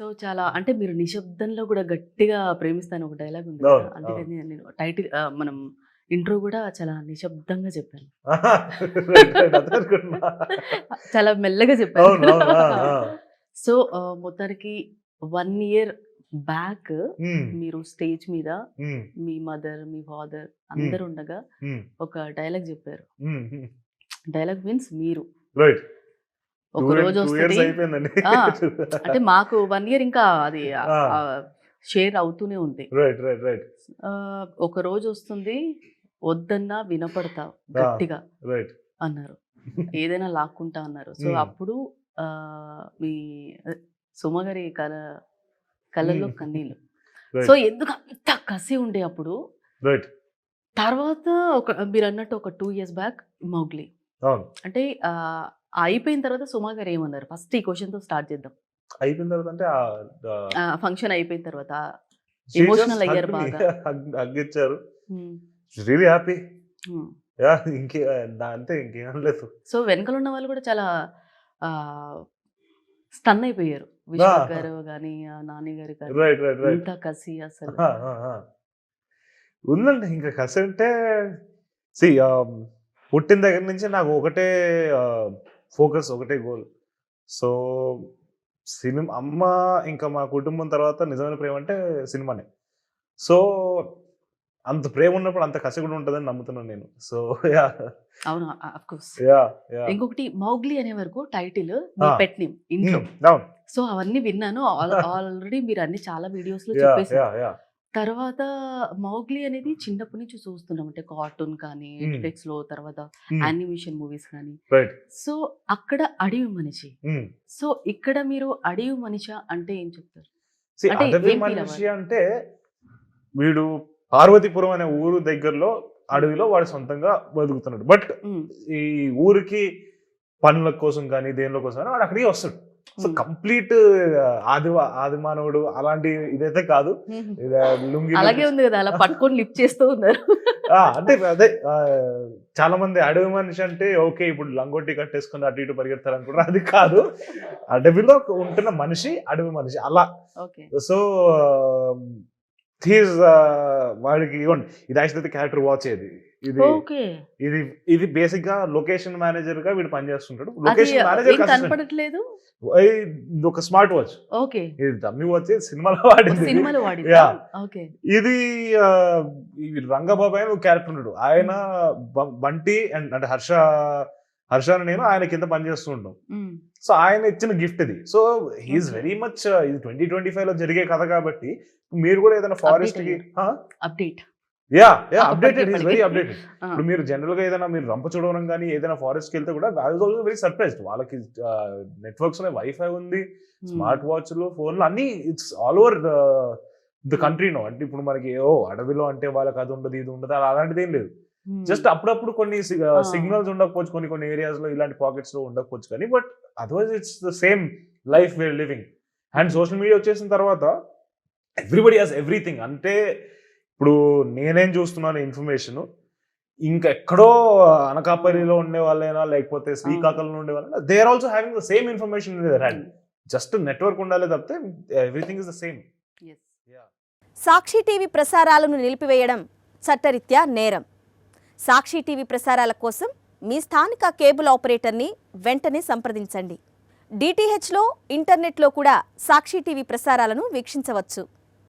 So, చాలా అంటే మీరు నిశ్శబ్దంలో గూడా గట్టిగా ప్రేమిస్తాను ఒక డైలాగ్ ఉంది అవును. కదా! అందుకని అవును. నేను టైటిల్ మనం ఇంట్రో గూడా చాలా నిశ్శబ్దంగా చెప్పాను. రైట్. రైట్. అదే అనుకుంటున్నా. చాలా మెల్లగా చెప్పాను. అవును. అవును. ఆ! ఆ! సో, మొత్తానికి 1 ఇయర్ బ్యాక్ హ్మ్. మీరు స్టేజ్ మీద హ్మ్. మీ మదర్, మీ ఫాదర్ హ్మ్. అందరుండగా హ్మ్. ఒక డైలాగ్ జెప్పారు. హ్మ్. హ్మ్. డైలాగ్ మీన్స్ మీరు. రైట్. 2 2 ఇయర్స్ ఒకరోజొస్తది అయిపోయిందండి. ఆ! అంటే మాకు 1 ఇయర్ ఇంకా అది ఆ! షేర్ అవుతూనే ఉంది. రైట్. రైట్. రైట్. ఒక రోజొస్తుంది వద్దన్నా వినపడతా ఆ! గట్టిగా రైట్. అన్నారు. ఏదైనా లాక్కుంటా అన్నారు. సో, హ్మ్. అప్పుడు మీ అదే సుమ గారి కళ్ళల్లో హ్మ్. కన్నీళ్ళు. So, right. ఎందుకు అంత కసి ఉండే అప్పుడు. రైట్. తర్వాత మీరన్నట్టు ఒక 2 ఇయర్స్ బ్యాక్ 'మౌగ్లీ.' అవును. అంటే అయిపోయిన తర్వాత సుమ గారు ఏమన్నారు? ఫస్ట్ ఈ క్వెషన్‌తో స్టార్ట్ చేద్దాం. అయిపోయిన తర్వాత అంటే ఆహ్, ఫంక్షన్ అయిపోయిన తర్వాత షీ జస్ట్ ఎమోషనల్ అయ్యారు హగ్డ్ మీ. బాగా. హగ్ ఇచ్చారు. హ్మ్. She's really happy. హ్మ్. యాహ్! అంతే ఇంకేమనలేదు. సో, వెనకాల ఉన్న వాళ్ళు కూడా చాలా ఆహ్, స్టన్ అయిపోయారు. ఆ! విశ్వక్ గారు గాని, నాని గారు కానీ, రైట్. రైట్. రైట్. ఎంత కసి అసలు. ఆ! ఆ! ఆ! ఉందండి. ఇంక కసంటే సీ పుట్టిన దగ్గర నుంచి నాకు ఒకటే ఫోకస్, ఒకటే గోల్. సో, అమ్మ ఇంకా మా కుటుంబం తర్వాత నిజమైన ప్రేమంటే సినిమానే. సో, అంత ప్రేమున్నప్పుడు అంత కసి కూడా ఉంటదని నమ్ముతున్నాను నేను. So, yeah! అవును. ఆఫ్‌కోర్స్. యాహ్! యాహ్! ఇంకొకటి 'మౌగ్లీ' అనే వరకు టైటిల్ మీ ఆ! పెట్ నేమ్ ఇంట్లో. హ్మ్. అవును. సో, అవన్నీ విన్నాను. ఆల్రెడీ మీరు అన్ని చాలా వీడియోస్‌లో యాహ్! చెప్పేసారు. యాహ్! యాహ్! తర్వాత 'మౌగ్లీ' అనేది చిన్నప్పటి నుంచి చూస్తున్నాం. అంటే కార్టూన్ కానీ, హ్మ్. నెట్‌ఫ్లిక్స్‌లో తర్వాత హ్మ్. యానిమేషన్ మూవీస్ కానీ. రైట్. సో, అక్కడ అడవి మనిషి. హ్మ్. సో, ఇక్కడ మీరు అడవి మనిషా అంటే ఏం చెప్తారు? అంటే అడవి ఏం ఫీల్ మనిషి అవ్వాలి? అంటే వీడు పార్వతీపురం అనే ఊరు దగ్గరలో హ్మ్. అడవిలో వాడు సొంతంగా బతుకుతున్నాడు. బట్ హ్మ్. ఈ ఊరికి పనుల కోసం గాని, దేనిలో కోసం గాని వాడు అక్కడికే వస్తాడు. సో, హ్మ్. కంప్లీట్ ఆది మానవుడు అలాంటి ఇదైతే కాదు. హుహు. ఇలా లుంగీలో అలాగే ఉంది గదా! అలా పట్టుకొని లిఫ్ట్ చేస్తూ ఉన్నారు. అంటే అదే చాలా మంది అడవి మనిషి అంటే ఓకే. ఇప్పుడు లంగోటి కట్టేసుకొని అటు ఇటు పరిగెడతారనుకుంటారు. అది కాదు. అడవిలో ఉంటున్న మనిషి అడవి మనిషి అలా. ఓకే. సో, వాడికి ఇగోండి ఇది యాక్చువల్లీ క్యారెక్టర్ వాచ్ ఇది. ఇది ఓకే. ఇది ఇది బేసిక్‌గా లొకేషన్ మేనేజర్‌గా వీడు పనిచేస్తుంటాడు. అది లొకేషన్ ఏం మేనేజర్‌కి అసిస్టెంట్. కనపడట్లేదు. ఇదొక స్మార్ట్ వాచ్. ఓకే. ఇది డమ్మీ వాచ్ సినిమాలో ఓహ్! వాడింది. సినిమాలో వాడిందా? యాహ్! ఓకే. ఇది ఆహ్, ఈ రంగబాబు అని ఒక క్యారెక్టర్ ఉన్నాడు. ఆయన హ్మ్. బంటి అంటే హర్ష అని నేను ఆయన కింద పనిచేస్తూ ఉంటాం. హ్మ్. సో, ఆయన ఇచ్చిన గిఫ్ట్ ఇది. So, he is okay. Very much ఇది 2025లో జరిగే కథ కాబట్టి మీరు కూడా ఏదైనా అప్‌డేట్ ఫారెస్ట్‌కి అయ్యారు. అప్‌డేట్. అప్డేటెడ్. హి ఈస్ చెప్పండి. Very updated. ఆ! ఇప్పుడు మీరు జనరల్‌గా ఏదైనా మీరు రంపచోడవరం గాని, ఏదైనా ఫారెస్ట్‌కెళ్తే కూడా I was also very surprised. వాళ్ళకి నెట్వర్క్స్ ఉన్నాయి. వైఫై ఉంది. హ్మ్. స్మార్ట్ వాచ్‌లు, ఫోన్‌లు అన్నీ ఇట్స్ ఆల్ ఓవర్ ద హ్మ్. Country now. అంటే ఇప్పుడు మనకి అడవిలో అంటే వాళ్ళకి అది ఉండదు, ఇది ఉండదు అలాంటిదేం లేదు. హ్మ్. జస్ట్ అప్పుడప్పుడు కొన్ని ఆ! సిగ్నల్స్ ఉండకపోవచ్చు. కొన్ని కొన్ని ఏరియాస్‌లో ఇలాంటి పాకెట్స్‌లో ఉండకపోవచ్చు కానీ, but otherwise it's the same life we are living. And hmm. Social media వచ్చేసిన తర్వాత ఎవ్రీబడీ హాస్ ఎవ్రీథింగ్. అంటే ఇప్పుడు నేనేం చూస్తున్నాను ఇన్ఫర్మేషన్ ఇంకా ఎక్కడో ఆ! అనకాపల్లిలో ఉండే వాళ్ళైనా లేకపోతే అవును. శ్రీకాకుళంలో ఉండే వాళ్ళైనా they are also having the same information in their hand. Hmm. Just network ఉండాలి తప్పితే everything is the same. Yes. Yeah! Sakshi TV ప్రసారాలను నిలిపివేయడం చట్టరీత్యా నేరం. సాక్షి టీవీ ప్రసారాల కోసం మీ స్థానిక కేబుల్ ఆపరేటర్ని వెంటనే సంప్రదించండి. డిటిహెచ్లో, ఇంటర్నెట్లో కూడా సాక్షి టీవీ ప్రసారాలను వీక్షించవచ్చు.